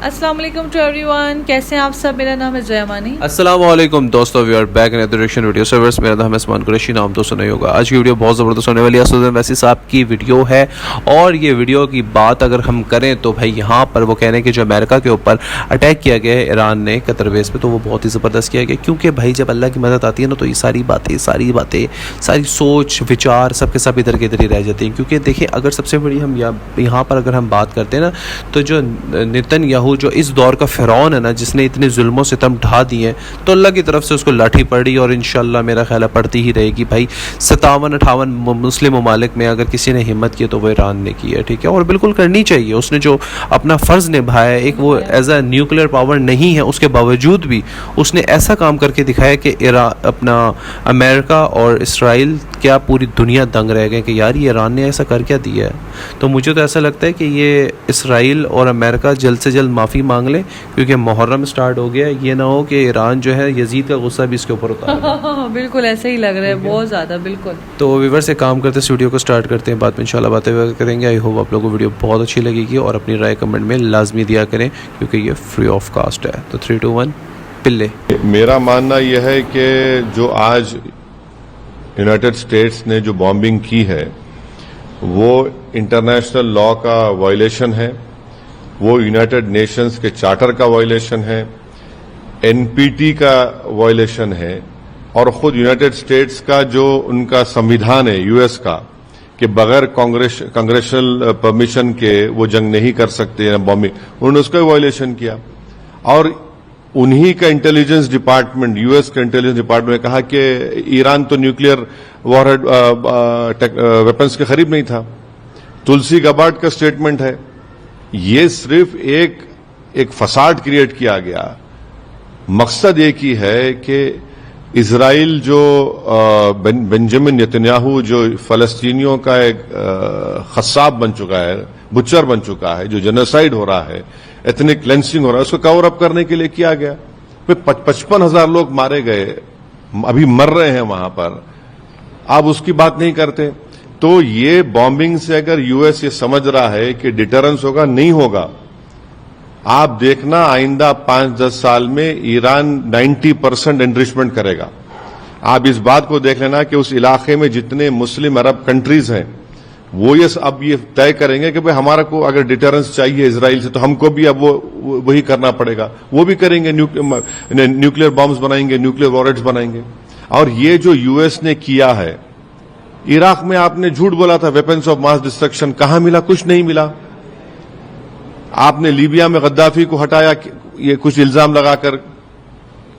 السلام علیکم to every one, کیسے ہیں آپ سب؟ میرا نام ہے جیا مانی. السلام علیکم دوستو، we are back in other reaction video series. میرا نام ہے عثمان قریشی، نام تو سنا ہی ہوگا. آج کی ویڈیو بہت زبردست ہونے والی ہے. اسد ویسی صاحب کی ویڈیو ہے، اور یہ ویڈیو کی بات اگر ہم کریں تو بھائی یہاں پر وہ کہنے کہ جو امریکہ کے اوپر اٹیک کیا گیا ہے ایران نے قطر بیس پہ، تو وہ بہت ہی زبردست کیا گیا. کیونکہ بھائی جب اللہ کی مدد آتی ہے نا تو یہ ساری باتیں ساری سوچ وچار سب کے سب ادھر کے ادھر ہی رہ جاتے ہیں. کیونکہ دیکھیں اگر سب سے بڑی ہم یہاں پر اگر ہم بات کرتے ہیں نا، تو جو نتن یاہو جو اس دور کا فرعون ہے نا، جس نے اتنے ظلم و ستم ڈھا دیے ہیں، تو اللہ کی طرف سے اس کو لاٹھی پڑی، اور انشاءاللہ میرا خیال ہے پڑتی ہی رہے گی. بھائی 57-58 مسلم ممالک میں اگر کسی نے ہمت کی تو وہ ایران نے کی ہے، ٹھیک ہے، اور بالکل کرنی چاہیے. اس نے جو اپنا فرض نبھایا ہے، ایک وہ ایز اے نیوکلیئر پاور نہیں ہے، اس کے باوجود بھی اس نے ایسا کام کر کے دکھایا کہ اپنا امریکہ اور اسرائیل کیا پوری دنیا دنگ رہ گئے کہ یار یہ ایران نے ایسا کر کیا دیا ہے. تو مجھے تو ایسا لگتا ہے کہ یہ اسرائیل اور امریکہ جلد سے جلد معافی مانگ لیں، کیونکہ محرم سٹارٹ ہو گیا. یہ نہ ہو کہ ایران جو ہے یزید کا غصہ بھی اس کے اوپر اتارے. بالکل ایسا ہی لگ رہا ہے، بہت زیادہ. بالکل. تو ویور سے کام کرتے اس ویڈیو کو سٹارٹ کرتے ہیں، بعد میں انشاءاللہ باتیں کریں گے. آئی ہوپ آپ لوگوں کو ویڈیو بہت اچھی لگے گی، اور اپنی رائے کمنٹ میں لازمی دیا کریں، کیونکہ یہ فری آف کاسٹ ہے. تو 3 2 1 پلے. میرا ماننا یہ ہے کہ جو آج یونائٹڈ اسٹیٹس نے جو بامبنگ کی ہے وہ انٹرنیشنل لا کا وائلیشن ہے، وہ یونائٹڈ نیشنز کے چارٹر کا وائلیشن ہے، NPT کا وائلیشن ہے، اور خود یونائٹڈ اسٹیٹس کا جو ان کا سمویدھان ہے US کا، کہ بغیر کانگریشنل پرمیشن کے وہ جنگ نہیں کر سکتے بامبنگ، انہوں نے اس کا وائلیشن کیا. اور انہی کا انٹیلیجنس ڈپارٹمنٹ، US کا انٹیلیجنس ڈپارٹمنٹ نے کہا کہ ایران تو نیوکلیئر وارہیڈ ویپنز کے قریب نہیں تھا. تلسی گبارڈ کا سٹیٹمنٹ ہے. یہ صرف ایک فساد کریٹ کیا گیا. مقصد ایک ہی ہے کہ اسرائیل جو بنجامن نیتنیاہو جو فلسطینیوں کا ایک خصاب بن چکا ہے، بچر بن چکا ہے، جو جنوسائیڈ ہو رہا ہے، ایتھنک کلینسنگ ہو رہا ہے، اس کو کور اپ کرنے کے لیے کیا گیا. 55,000 لوگ مارے گئے، ابھی مر رہے ہیں وہاں پر. آپ اس کی بات نہیں کرتے. تو یہ بامبنگ سے اگر US یہ سمجھ رہا ہے کہ ڈیٹرنس ہوگا، نہیں ہوگا. آپ دیکھنا آئندہ 5-10 سال میں ایران 90% انریچمنٹ کرے گا. آپ اس بات کو دیکھ لینا کہ اس علاقے میں جتنے مسلم عرب کنٹریز ہیں وہ اب یہ طے کریں گے کہ بھئی ہمارا کو اگر ڈیٹرنس چاہیے اسرائیل سے تو ہم کو بھی اب وہی کرنا پڑے گا. وہ بھی کریں گے، نیوکلیئر بامز بنائیں گے، نیوکلیئر وارہیڈز بنائیں گے. اور یہ جو US نے کیا ہے عراق میں، آپ نے جھوٹ بولا تھا ویپنز آف ماس ڈسٹرکشن، کہاں ملا؟ کچھ نہیں ملا. آپ نے لیبیا میں غدافی کو ہٹایا، یہ کچھ الزام لگا کر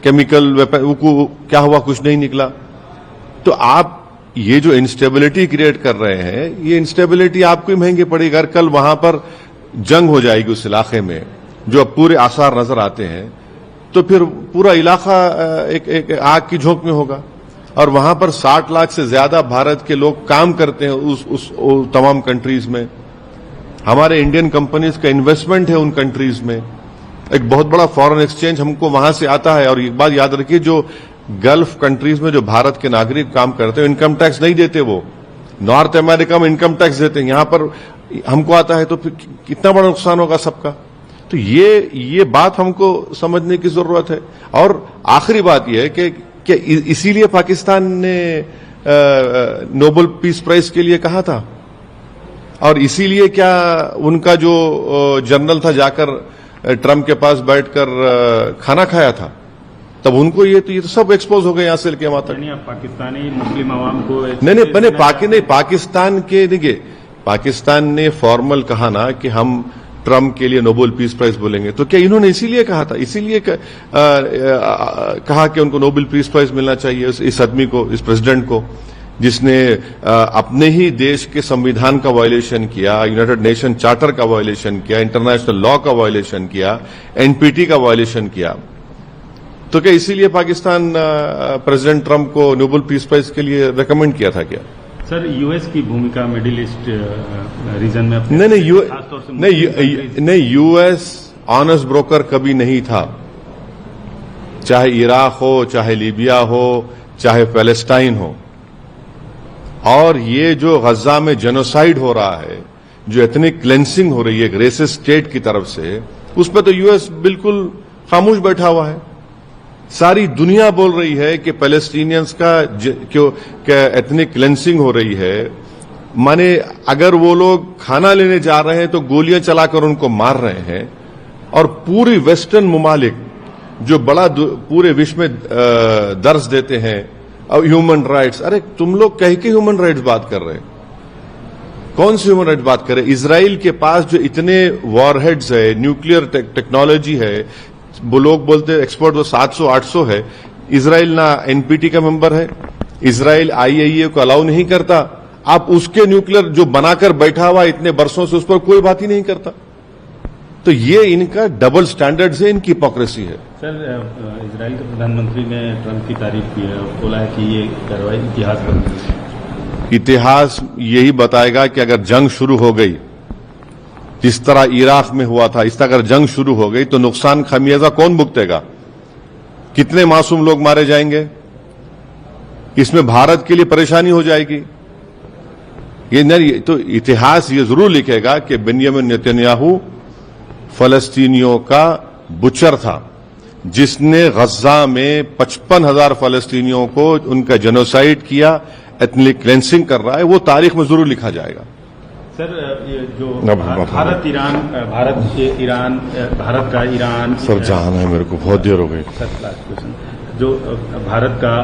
کیمیکل ویپن، کیا ہوا؟ کچھ نہیں نکلا. تو آپ یہ جو انسٹیبلٹی کریٹ کر رہے ہیں، یہ انسٹیبلٹی آپ کو ہی مہنگی پڑے گی. اگر کل وہاں پر جنگ ہو جائے گی اس علاقے میں، جو اب پورے آثار نظر آتے ہیں، تو پھر پورا علاقہ ایک آگ کی جھونک میں ہوگا. اور وہاں پر 60 لاکھ سے زیادہ بھارت کے لوگ کام کرتے ہیں اس تمام کنٹریز میں. ہمارے انڈین کمپنیز کا انویسٹمنٹ ہے ان کنٹریز میں. ایک بہت بڑا فارن ایکسچینج ہم کو وہاں سے آتا ہے. اور ایک بات یاد رکھیے، جو گلف کنٹریز میں جو بھارت کے ناگرک کام کرتے ہیں انکم ٹیکس نہیں دیتے. وہ نارتھ امریکہ میں انکم ٹیکس دیتے ہیں، یہاں پر ہم کو آتا ہے تو پھر کتنا بڑا نقصان ہوگا سب کا. تو یہ بات ہم کو سمجھنے کی ضرورت ہے. اور آخری بات یہ ہے کہ اسی لیے پاکستان نے نوبل پیس پرائز کے لیے کہا تھا، اور اسی لیے کیا ان کا جو جنرل تھا جا کر ٹرمپ کے پاس بیٹھ کر کھانا کھایا تھا، تب ان کو یہ تو سب ایکسپوز ہو گئے یہاں سے لے کے وہاں تک. پاکستانی مسلم عوام کو نہیں پاکستان کے دیکھیے، پاکستان نے فارمل کہا نا کہ ہم ٹرمپ کے لیے نوبل پیس پرائز بولیں گے. تو کیا انہوں نے اسی لیے کہا تھا؟ اسی لیے کہا کہ ان کو نوبل پیس پرائز ملنا چاہیے، اس آدمی کو، اس پریزیڈنٹ کو، جس نے اپنے ہی دیش کے سمویدھان کا وائلیشن کیا، یونائٹڈ نیشن چارٹر کا وائلیشن کیا، انٹرنیشنل لا کا وائلیشن کیا، NPT کا وائلیشن کیا. تو کیا اسی لیے پاکستان پریزیڈنٹ ٹرمپ کو نوبل پیس پرائز کے لیے ریکمینڈ کیا تھا کیا؟ سر US کی بھومکا مڈل ایسٹ ریجن میں نہیں US آنس بروکر کبھی نہیں تھا. چاہے عراق ہو، چاہے لیبیا ہو، چاہے فلسطین ہو. اور یہ جو غزہ میں جنوسائیڈ ہو رہا ہے، جو ایتھنک کلینسنگ ہو رہی ہے ایک ریسسٹ اسٹیٹ کی طرف سے، اس پہ تو US بالکل خاموش بیٹھا ہوا ہے. ساری دنیا بول رہی ہے کہ پیلسٹینینز کا ایتھنک کلینسنگ ہو رہی ہے. مانے اگر وہ لوگ کھانا لینے جا رہے ہیں تو گولیاں چلا کر ان کو مار رہے ہیں, اور پوری ویسٹرن ممالک جو بڑا پورے وشو میں درس دیتے ہیں ہیومن رائٹس, ارے تم لوگ کہہ کے ہیومن رائٹس بات کر رہے ہیں, کون سی ہیومن رائٹس بات کر رہے ہیں؟ اسرائیل کے پاس جو اتنے وار ہیڈز ہے, نیوکلیر ٹیکنالوجی ہے, وہ لوگ بولتے ایکسپورٹ وہ 700-800 ہے. اسرائیل نہ NPT کا ممبر ہے, اسرائیل IAEA کو الاؤ نہیں کرتا. آپ اس کے نیوکلیر جو بنا کر بیٹھا ہوا اتنے برسوں سے اس پر کوئی بات ہی نہیں کرتا. تو یہ ان کا ڈبل سٹینڈرڈ ہے, ان کی ہپوکریسی ہے. سر, اسرائیل کے پردھان منتری نے ٹرمپ کی تعریف کی ہے, بولا ہے کہ یہ کارروائی اتہاس بن گئی ہے. اتہاس یہی بتائے گا کہ اگر جنگ شروع ہو گئی جس طرح عراق میں ہوا تھا, اس طرح اگر جنگ شروع ہو گئی تو نقصان خمیازہ کون بھگتے گا؟ کتنے معصوم لوگ مارے جائیں گے؟ اس میں بھارت کے لیے پریشانی ہو جائے گی. یہ نہیں تو اتہاس یہ ضرور لکھے گا کہ بنیامین نیتنیاہو فلسطینیوں کا بچر تھا, جس نے غزہ میں 55,000 فلسطینیوں کو ان کا جنوسائیڈ کیا, ایتھنک کلینسنگ کر رہا ہے. وہ تاریخ میں ضرور لکھا جائے گا. سر, یہ جو بھارت کا ایران سر جانا ہے میرے کو, بہت دیر ہو گئی. جو بھارت کا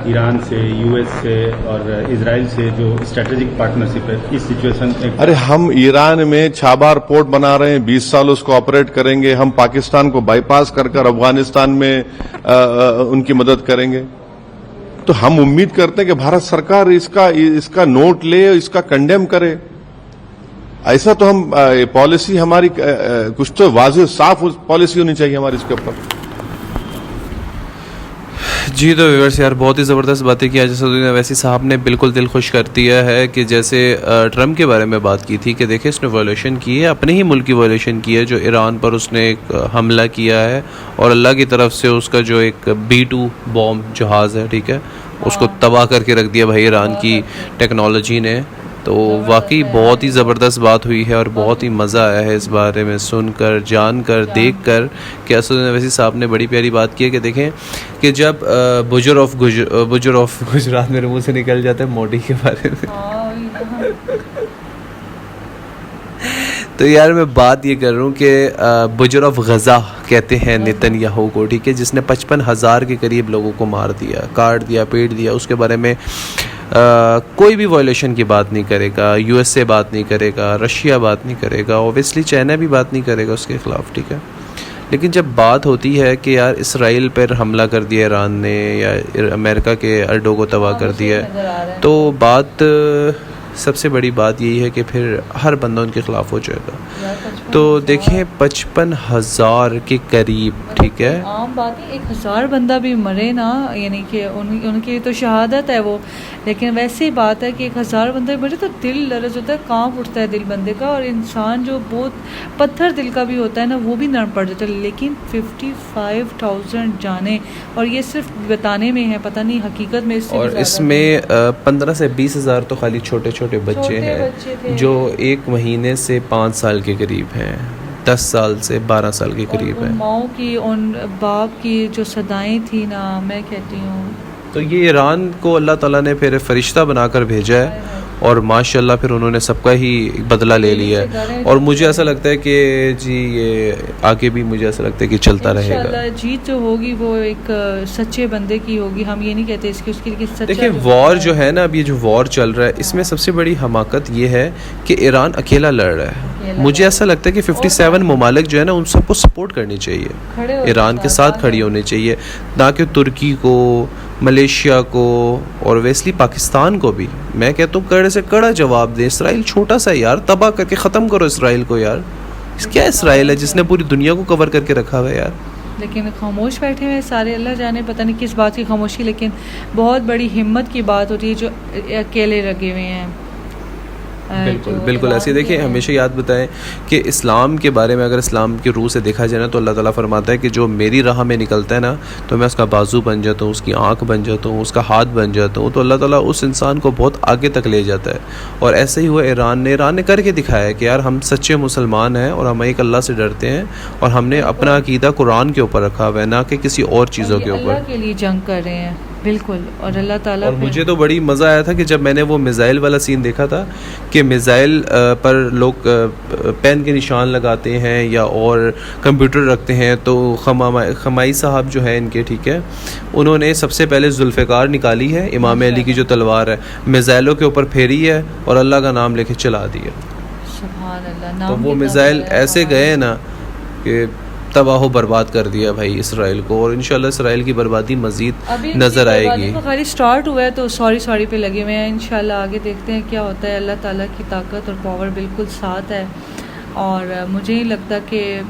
ایران سے, US سے اور اسرائیل سے جو اسٹریٹجک پارٹنرشپ ہے, اس سچویشن ارے ہم ایران میں چھابار پورٹ بنا رہے ہیں, 20 سال اس کو آپریٹ کریں گے. ہم پاکستان کو بائی پاس کر افغانستان میں ان کی مدد کریں گے. تو ہم امید کرتے ہیں کہ بھارت سرکار اس کا نوٹ لے, اس کا کنڈیم کرے. ایسا تو ہم پالیسی ہماری کچھ تو واضح صاف پالیسی ہونی چاہیے ہماری اس کے اوپر. جی تو ویورس یار بہت ہی زبردست باتیں کی جیسے ویسی صاحب نے بالکل دل خوش کر دیا ہے کہ جیسے ٹرمپ کے بارے میں بات کی تھی کہ دیکھیں اس نے وائلیشن کی ہے, اپنے ہی ملک کی وائلیشن کی ہے, جو ایران پر اس نے ایک حملہ کیا ہے اور اللہ کی طرف سے اس کا جو ایک B-2 بومب جہاز ہے, ٹھیک ہے, اس کو تباہ کر کے رکھ دیا بھائی ایران کی ٹیکنالوجی نے. تو واقعی بہت ہی زبردست بات ہوئی ہے اور بہت ہی مزہ آیا ہے اس بارے میں سن کر, جان کر, دیکھ کر کہ اسد نویسی صاحب نے بڑی پیاری بات کی ہے کہ دیکھیں کہ جب بجر آف گجرات میرے منہ سے نکل جاتا ہے موڈی کے بارے میں. تو یار میں بات یہ کر رہا ہوں کہ بجر آف غزہ کہتے ہیں نیتنیاہو کو, ٹھیک ہے, جس نے 55,000 کے قریب لوگوں کو مار دیا, کاٹ دیا, پیٹ دیا. اس کے بارے میں کوئی بھی وائلیشن کی بات نہیں کرے گا, USA بات نہیں کرے گا, رشیا بات نہیں کرے گا, اوبیسلی چائنا بھی بات نہیں کرے گا اس کے خلاف, ٹھیک ہے. لیکن جب بات ہوتی ہے کہ یار اسرائیل پر حملہ کر دیا ایران نے یا امریکہ کے اڈوں کو تباہ کر دیا, تو بات سب سے بڑی بات یہی ہے کہ پھر ہر بندہ ان کے خلاف ہو جائے گا. تو دیکھیں 55,000 کے قریب, ٹھیک ہے, عام بات ہے, 1,000 بندہ بھی مرے نا, یعنی کہ ان کی تو شہادت ہے وہ, لیکن ویسی بات ہے کہ 1,000 بندہ مرے تو دل لرز ہوتا ہے, کانپ اٹھتا ہے دل بندے کا, اور انسان جو بہت پتھر دل کا بھی ہوتا ہے نا وہ بھی نرم پڑ جاتا ہے. لیکن 55,000 جانے, اور یہ صرف بتانے میں ہے, پتہ نہیں حقیقت میں اس سے, اور اس میں 15 سے 20,000 تو خالی چھوٹے چھوٹے بچے ہیں جو 1 مہینے سے 5 سال کے قریب ہیں, 10 سال سے 12 سال کے قریب ہیں. ماؤں کی, ان باپ کی جو صدائیں تھیں نا, میں کہتی ہوں. تو یہ ایران کو اللہ تعالیٰ نے پھر فرشتہ بنا کر بھیجا ہے, اور ماشاءاللہ پھر انہوں نے سب کا ہی بدلہ لے لیا ہے. اور مجھے ایسا لگتا ہے کہ جی یہ آگے بھی مجھے ایسا لگتا ہے کہ چلتا رہے گا. انشاءاللہ جیت جو ہوگی وہ ایک سچے بندے کی ہوگی. ہم یہ نہیں کہتے اس کی اس کی, لیکن سچا دیکھیں وار جو ہے نا, اب یہ جو وار چل رہا ہے اس میں سب سے بڑی حماقت یہ ہے کہ ایران اکیلا لڑ رہا ہے. مجھے ایسا لگتا ہے کہ 57 ممالک جو ہے نا ان سب کو سپورٹ کرنی چاہیے, ایران کے ساتھ کھڑی ہونی چاہیے, نہ کہ ترکی کو, ملیشیا کو اور ویسلی پاکستان کو بھی. میں کہتا ہوں کڑے سے کڑا جواب دیں. اسرائیل چھوٹا سا یار, تباہ کر کے ختم کرو اسرائیل کو یار. کیا اسرائیل ہے جس نے پوری دنیا کو کور کر کے رکھا ہوا ہے یار. لیکن خاموش بیٹھے ہوئے سارے, اللہ جانے پتہ نہیں کس بات کی خاموشی, لیکن بہت بڑی ہمت کی بات ہوتی ہے جو اکیلے لگے ہوئے ہیں. بالکل بالکل ایسے ہی دیکھیں ہمیشہ یاد بتائیں کہ اسلام کے بارے میں اگر اسلام کی روح سے دیکھا جائے نا تو اللہ تعالیٰ فرماتا ہے کہ جو میری راہ میں نکلتا ہے نا تو میں اس کا بازو بن جاتا ہوں, اس کی آنکھ بن جاتا ہوں, اس کا ہاتھ بن جاتا ہوں. تو اللہ تعالیٰ اس انسان کو بہت آگے تک لے جاتا ہے. اور ایسے ہی ہوا ایران نے کر کے دکھایا کہ یار ہم سچے مسلمان ہیں اور ہم ایک اللہ سے ڈرتے ہیں اور ہم نے اپنا عقیدہ قرآن کے اوپر رکھا ہوا ہے, نہ کہ کسی اور چیزوں کے اوپر. اللہ کے لیے جنگ کر رہے ہیں بالکل. اور اللہ تعالیٰ اور مجھے تو بڑی مزہ آیا تھا کہ جب میں نے وہ میزائل والا سین دیکھا تھا کہ میزائل پر لوگ پین کے نشان لگاتے ہیں یا اور کمپیوٹر رکھتے ہیں, تو خمائی صاحب جو ہے ان کے, ٹھیک ہے, انہوں نے سب سے پہلے ذوالفقار نکالی ہے, امام علی کی جو تلوار ہے, میزائلوں کے اوپر پھیری ہے اور اللہ کا نام لے کے چلا دی ہے. سبحان اللہ. تو نام وہ میزائل ایسے گئے نا کہ تباہ و برباد کر دیا بھائی اسرائیل کو, اور انشاءاللہ اسرائیل کی بربادی مزید نظر آئے گی. خالی سٹارٹ ہوا ہے تو سوری پہ لگے ہوئے ہیں. انشاءاللہ آگے دیکھتے ہیں کیا ہوتا ہے. اللہ تعالیٰ کی طاقت اور پاور بالکل ساتھ ہے, اور مجھے نہیں لگتا کہ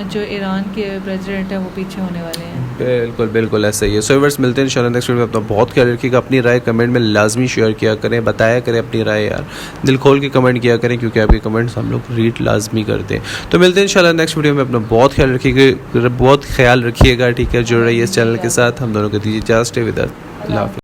جو ایران کے پریزیڈنٹ ہیں وہ پیچھے ہونے والے ہیں. بالکل بالکل ایسا ہی ہے. سو ویورز ملتے ہیں انشاءاللہ نیکسٹ ویڈیو میں. اپنا بہت خیال رکھیے گا, اپنی رائے کمنٹ میں لازمی شیئر کیا کریں, بتایا کریں اپنی رائے یار, دل کھول کے کمنٹ کیا کریں کیونکہ آپ کے کمنٹس ہم لوگ ریڈ لازمی کرتے ہیں. تو ملتے ہیں انشاءاللہ نیکسٹ ویڈیو میں. اپنا بہت خیال رکھیے گا, ٹھیک ہے, جڑ رہی ہے اس چینل کے ساتھ. ہم دونوں کو دیجیے اجازت. اللہ حافظ.